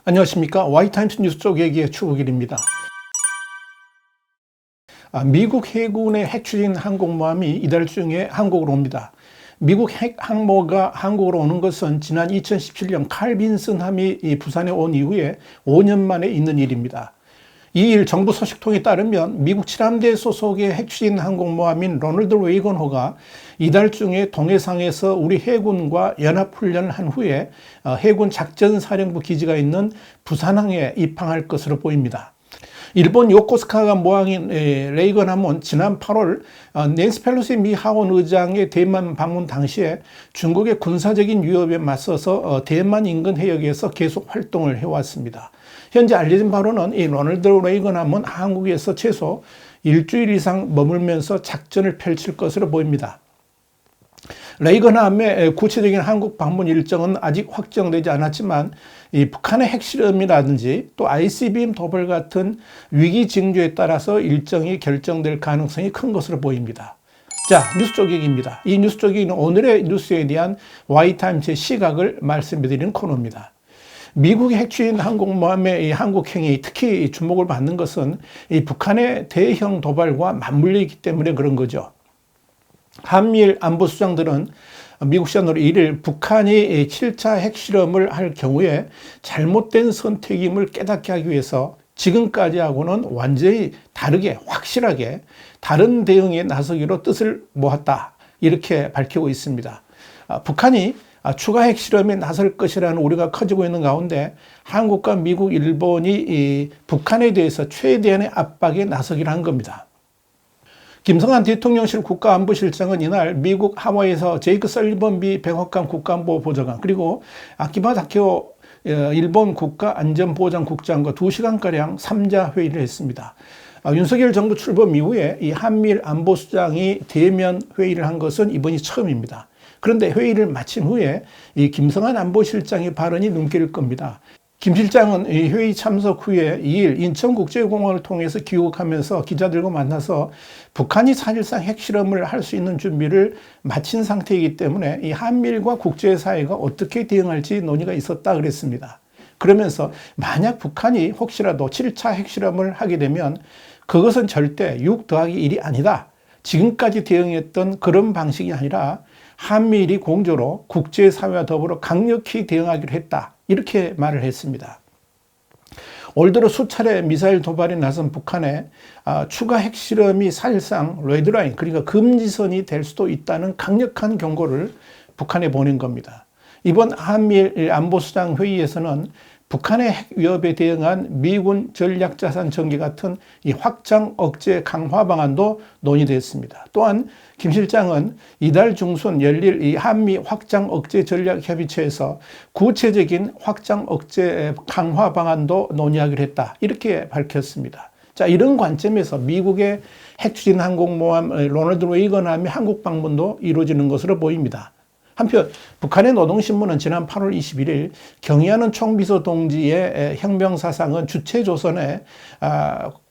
안녕하십니까. 와이타임스 뉴스 쪽 얘기의 추국일입니다. 미국 해군의 핵 추진 항공모함이 이달 중에 한국으로 옵니다. 미국 핵 항모가 한국으로 오는 것은 지난 2017년 칼 빈슨함이 부산에 온 이후에 5년 만에 있는 일입니다. 이 일 정부 소식통에 따르면 미국 7함대 소속의 핵 추진 항공모함인 로널드 레이건호가 이달 중에 동해상에서 우리 해군과 연합훈련을 한 후에 해군 작전사령부 기지가 있는 부산항에 입항할 것으로 보입니다. 일본 요코스카가 모항인 레이건함은 지난 8월 낸시 펠로시 미 하원 의장의 대만 방문 당시에 중국의 군사적인 위협에 맞서서 대만 인근 해역에서 계속 활동을 해왔습니다. 현재 알려진 바로는 이 로널드 레이건함은 한국에서 최소 일주일 이상 머물면서 작전을 펼칠 것으로 보입니다. 레이건함의 구체적인 한국 방문 일정은 아직 확정되지 않았지만 이 북한의 핵실험이라든지 또 ICBM 도발 같은 위기 징조에 따라서 일정이 결정될 가능성이 큰 것으로 보입니다. 자, 뉴스 쪽 얘기입니다. 이 뉴스 쪽 얘기는 오늘의 뉴스에 대한 와이타임스의 시각을 말씀드리는 코너입니다. 미국의 핵추진 항공모함의 이 한국 행위, 특히 주목을 받는 것은 이 북한의 대형 도발과 맞물려 있기 때문에 그런 거죠. 한미일 안보수장들은 미국 시간으로 1일 북한이 7차 핵실험을 할 경우에 잘못된 선택임을 깨닫게 하기 위해서 지금까지하고는 완전히 다르게 확실하게 다른 대응에 나서기로 뜻을 모았다, 이렇게 밝히고 있습니다. 북한이 추가 핵실험에 나설 것이라는 우려가 커지고 있는 가운데 한국과 미국, 일본이 북한에 대해서 최대한의 압박에 나서기로 한 겁니다. 김성한 대통령실 국가안보실장은 이날 미국 하와이에서 제이크 설리번 미 백악관 국가안보보좌관 그리고 아키바 다케오 일본 국가안전보장국장과 2시간가량 3자 회의를 했습니다. 윤석열 정부 출범 이후에 이 한미일 안보수장이 대면 회의를 한 것은 이번이 처음입니다. 그런데 회의를 마친 후에 이 김성한 안보실장의 발언이 눈길을 끕니다. 김 실장은 이 회의 참석 후에 2일 인천국제공항을 통해서 귀국하면서 기자들과 만나서 북한이 사실상 핵실험을 할 수 있는 준비를 마친 상태이기 때문에 이 한미일과 국제사회가 어떻게 대응할지 논의가 있었다 그랬습니다. 그러면서 만약 북한이 혹시라도 7차 핵실험을 하게 되면 그것은 절대 6 더하기 1이 아니다. 지금까지 대응했던 그런 방식이 아니라 한미일이 공조로 국제사회와 더불어 강력히 대응하기로 했다, 이렇게 말을 했습니다. 올 들어 수차례 미사일 도발에 나선 북한의 추가 핵실험이 사실상 레드라인, 그러니까 금지선이 될 수도 있다는 강력한 경고를 북한에 보낸 겁니다. 이번 한미일 안보수장 회의에서는 북한의 핵 위협에 대응한 미군 전략자산 전개 같은 이 확장 억제 강화 방안도 논의됐습니다. 또한 김 실장은 이달 중순 열릴 이 한미 확장 억제 전략 협의체에서 구체적인 확장 억제 강화 방안도 논의하기로 했다, 이렇게 밝혔습니다. 자, 이런 관점에서 미국의 핵 추진 항공모함 로널드 레이건함의 한국 방문도 이루어지는 것으로 보입니다. 한편 북한의 노동신문은 지난 8월 21일 경의하는 총비서 동지의 혁명사상은 주체조선의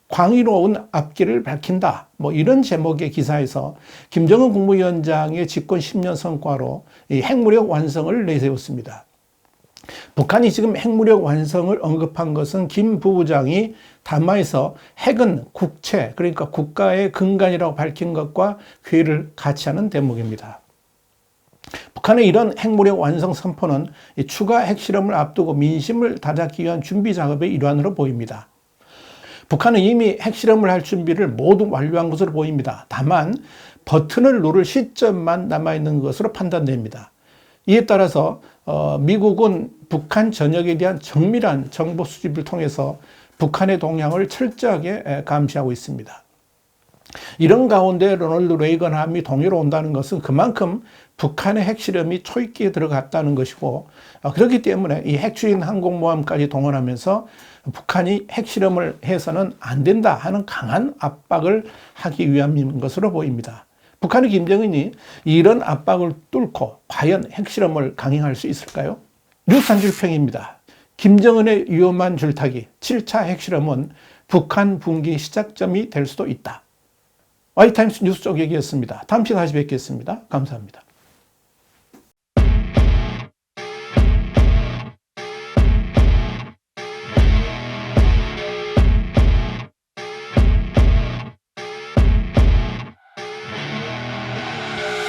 광의로운 앞길을 밝힌다, 이런 제목의 기사에서 김정은 국무위원장의 집권 10년 성과로 이 핵무력 완성을 내세웠습니다. 북한이 지금 핵무력 완성을 언급한 것은 김 부부장이 담화에서 핵은 국체, 그러니까 국가의 근간이라고 밝힌 것과 괴를 같이 하는 대목입니다. 북한의 이런 핵무력 완성 선포는 추가 핵실험을 앞두고 민심을 다잡기 위한 준비 작업의 일환으로 보입니다. 북한은 이미 핵실험을 할 준비를 모두 완료한 것으로 보입니다. 다만 버튼을 누를 시점만 남아있는 것으로 판단됩니다. 이에 따라서 미국은 북한 전역에 대한 정밀한 정보 수집을 통해서 북한의 동향을 철저하게 감시하고 있습니다. 이런 가운데 로널드 레이건함이 동해로 온다는 것은 그만큼 북한의 핵실험이 초입기에 들어갔다는 것이고, 그렇기 때문에 이 핵추진 항공모함까지 동원하면서 북한이 핵실험을 해서는 안 된다 하는 강한 압박을 하기 위함인 것으로 보입니다. 북한의 김정은이 이런 압박을 뚫고 과연 핵실험을 강행할 수 있을까요? 뉴스 한 줄평입니다. 김정은의 위험한 줄타기 7차 핵실험은 북한 붕괴 시작점이 될 수도 있다. 와이타임스 뉴스 쪽 얘기였습니다. 다음 시간에 다시 뵙겠습니다. 감사합니다.